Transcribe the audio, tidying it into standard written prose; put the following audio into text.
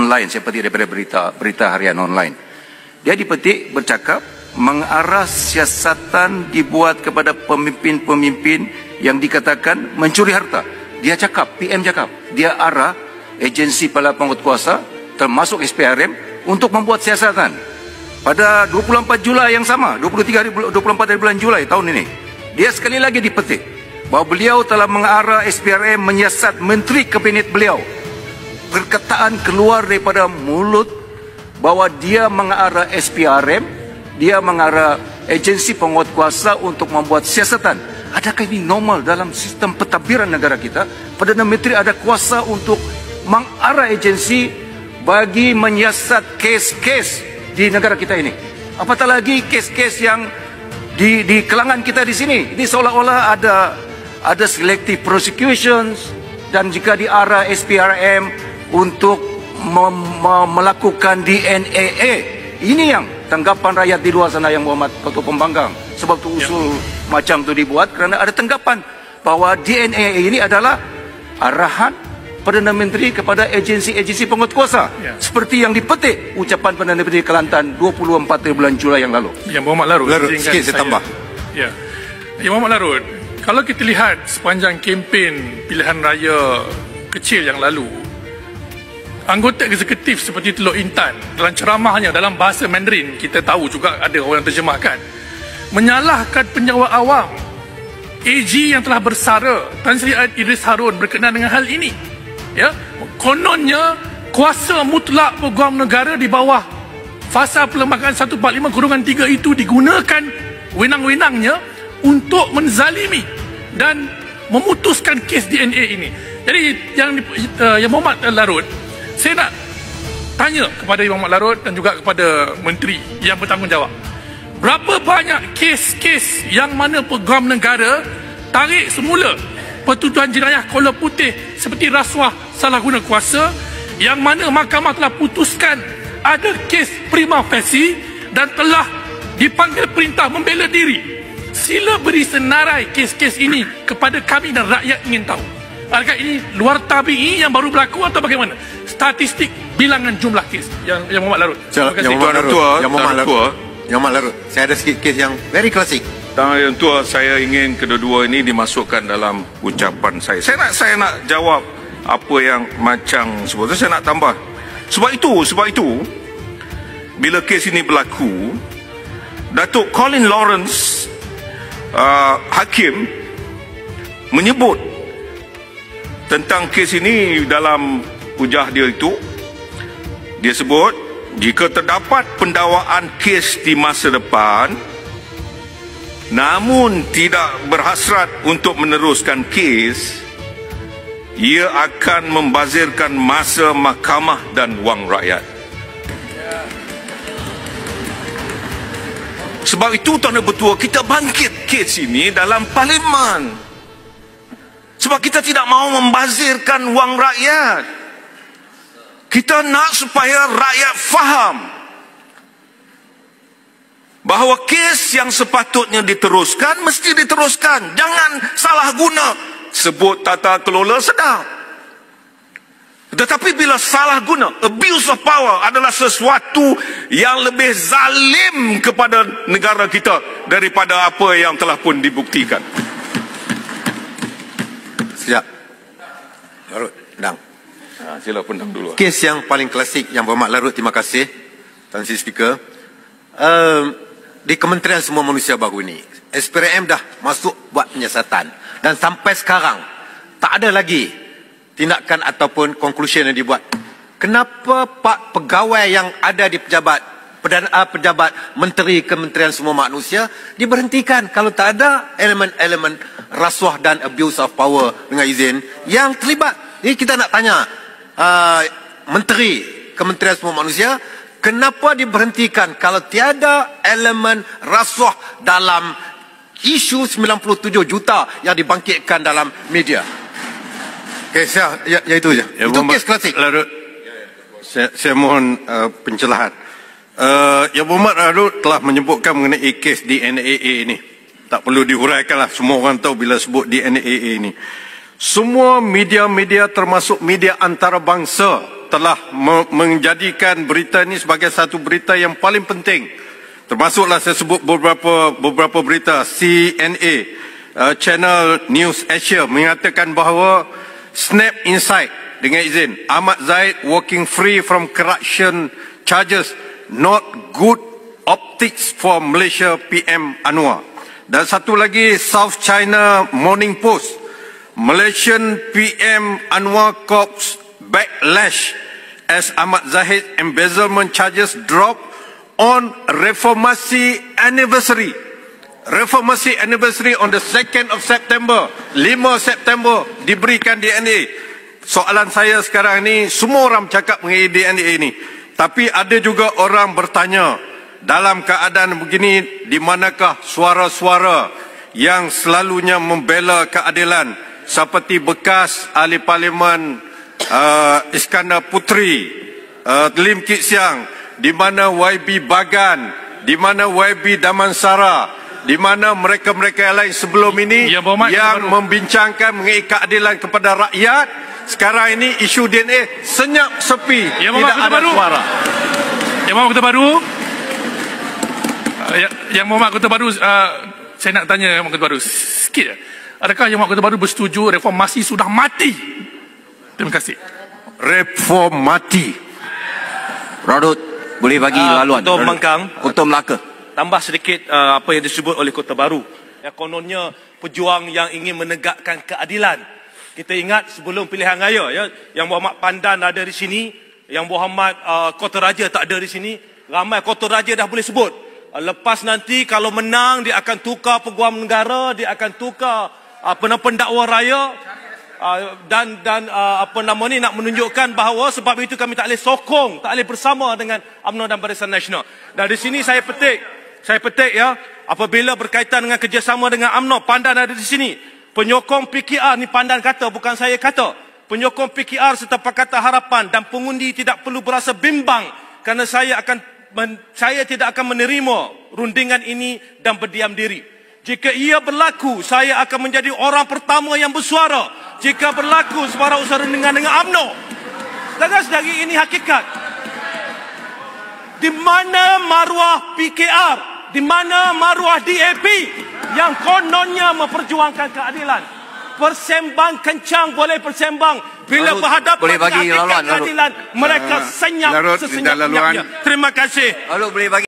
online, saya petik daripada berita harian online. Dia dipetik bercakap mengarah siasatan dibuat kepada pemimpin-pemimpin yang dikatakan mencuri harta. Dia cakap, PM cakap, dia arah agensi pala penguatkuasa termasuk SPRM untuk membuat siasatan. Pada 24 Julai yang sama, 24 hari bulan Julai tahun ini, dia sekali lagi dipetik bahawa beliau telah mengarah SPRM menyiasat menteri kabinet beliau. Perkataan keluar daripada mulut bahawa dia mengarah SPRM, dia mengarah agensi penguatkuasa untuk membuat siasatan. Adakah ini normal dalam sistem pentadbiran negara kita? Perdana Menteri ada kuasa untuk mengarah agensi bagi menyiasat kes-kes di negara kita ini. Apatah lagi kes-kes yang di kelangan kita di sini. Ini seolah-olah ada selective prosecutions, dan jika diarah SPRM untuk melakukan DNAA, ini yang tanggapan rakyat di luar sana yang Muhammad Ketua Pembanggang. Sebab tu usul macam tu dibuat kerana ada tanggapan bahawa DNAA ini adalah arahan Perdana Menteri kepada agensi-agensi penguatkuasa, seperti yang dipetik ucapan Perdana Menteri Kelantan 24 bulan Julai yang lalu. Ya, Muhammad Larut, sikit saya tambah. Ya, Muhammad Larut, kalau kita lihat sepanjang kempen pilihan raya kecil yang lalu, anggota eksekutif seperti Teluk Intan dalam ceramahnya dalam bahasa Mandarin, kita tahu juga ada orang yang terjemahkan, menyalahkan penjawat awam AG yang telah bersara Tan Sri Idris Harun berkenaan dengan hal ini. Ya, kononnya kuasa mutlak peguam negara di bawah fasa Perlembagaan 145/3 itu digunakan wenang-wenangnya untuk menzalimi dan memutuskan kes DNA ini. Jadi yang Muhammad Larut, saya nak tanya kepada Muhammad Larut dan juga kepada menteri yang bertanggungjawab, berapa banyak kes-kes yang mana peguam negara tarik semula pertuduhan jenayah Kuala Putih seperti rasuah salah guna kuasa, yang mana mahkamah telah putuskan ada kes prima facie dan telah dipanggil perintah membela diri. Sila beri senarai kes-kes ini kepada kami dan rakyat ingin tahu. Adakah ini luar tabi'i yang baru berlaku atau bagaimana? Statistik bilangan jumlah kes yang Muhammad Larut. Yang Muhammad Larut, saya ada sikit kes yang very klasik. Yang tua, saya ingin kedua-dua ini dimasukkan dalam ucapan saya. Saya nak jawab apa yang macam sebetulnya saya nak tambah. Sebab itu bila kes ini berlaku, Datuk Colin Lawrence hakim menyebut tentang kes ini dalam hujah dia itu. Dia sebut, jika terdapat pendakwaan kes di masa depan namun tidak berhasrat untuk meneruskan kes, ia akan membazirkan masa mahkamah dan wang rakyat. Sebab itu Tuan Bertua, kita bangkit kes ini dalam parlimen. Sebab kita tidak mahu membazirkan wang rakyat. Kita nak supaya rakyat faham bahawa kes yang sepatutnya diteruskan mesti diteruskan. Jangan salah guna. Sebut tata kelola sedap, tetapi bila salah guna, abuse of power adalah sesuatu yang lebih zalim kepada negara kita daripada apa yang telah pun dibuktikan. Sekejap, Larut, Dang. Sila pendang dulu. Kes yang paling klasik yang Berhormat Larut, terima kasih Tan Sri Speaker. Di Kementerian Semua Manusia baru ini, SPRM dah masuk buat penyiasatan, dan sampai sekarang tak ada lagi tindakan ataupun conclusion yang dibuat. Kenapa Pak pegawai yang ada di pejabat Menteri Kementerian Semua Manusia diberhentikan kalau tak ada elemen-elemen rasuah dan abuse of power dengan izin yang terlibat? Jadi kita nak tanya Menteri Kementerian Semua Manusia, kenapa diberhentikan kalau tiada elemen rasuah dalam isu 97 juta yang dibangkitkan dalam media? Okay, ya itu je. Ya, itu kes klasik. Larut, saya mohon pencerahan. Yang Muhammad Larut telah menyebutkan mengenai kes DNAA ini. Tak perlu dihuraikanlah, semua orang tahu bila sebut DNAA ini. Semua media-media termasuk media antarabangsa telah menjadikan berita ini sebagai satu berita yang paling penting. Termasuklah saya sebut beberapa berita. CNA, Channel News Asia mengatakan bahawa Snap Insight, dengan izin, Ahmad Zahid walking free from corruption charges, not good optics for Malaysia PM Anwar. Dan satu lagi, South China Morning Post, Malaysian PM Anwar cops backlash as Ahmad Zahid embezzlement charges drop on Reformasi Anniversary. Reformasi Anniversary on the 2nd of September, 5 September diberikan DNA. Soalan saya sekarang ni, semua orang cakap mengenai DNA ini, tapi ada juga orang bertanya, dalam keadaan begini, di manakah suara-suara yang selalunya membela keadilan seperti bekas ahli parlimen Iskandar Puteri, Lim Kit Siang, di mana YB Bagan, di mana YB Damansara, di mana mereka-mereka yang lain sebelum ini yang membincangkan mengenai keadilan kepada rakyat. Sekarang ini isu DNA senyap sepi, tidak ada suara. Yang Muhammad Kota Baru, Yang Muhammad Kota Baru, saya nak tanya Yang Muhammad Kota Baru sikit. Adakah Yang Muhammad Kota Baru bersetuju reformasi sudah mati? Terima kasih. Reform mati. Rodut, boleh bagi laluan. Untuk Mangkang, Untuk Melaka. tambah sedikit apa yang disebut oleh Kota Baru. Yang kononnya pejuang yang ingin menegakkan keadilan. Kita ingat sebelum pilihan raya, ya, yang Muhammad Pandan ada di sini, yang Muhammad Kota Raja tak ada di sini, ramai Kota Raja dah boleh sebut. Lepas nanti kalau menang, dia akan tukar peguam negara, dia akan tukar pendakwa raya, dan apa nama ni, nak menunjukkan bahawa sebab itu kami tak boleh sokong, tak boleh bersama dengan UMNO dan Barisan Nasional. Dan di sini saya petik ya, apabila berkaitan dengan kerjasama dengan UMNO, Pandan ada di sini. Penyokong PKR ni Pandan kata, bukan saya kata. Penyokong PKR serta Pakatan Harapan dan pengundi tidak perlu berasa bimbang kerana saya tidak akan menerima rundingan ini dan berdiam diri. Jika ia berlaku, saya akan menjadi orang pertama yang bersuara. Jika berlaku suara usaha rundingan dengan UMNO. Sedari ini hakikat. Di mana maruah PKR? Di mana maruah DAP yang kononnya memperjuangkan keadilan? Persembang kencang boleh persembang. Bila berhadapan dengan hakikat keadilan, mereka senyap sesenyap-senyapnya. Terima kasih. Lalu boleh bagi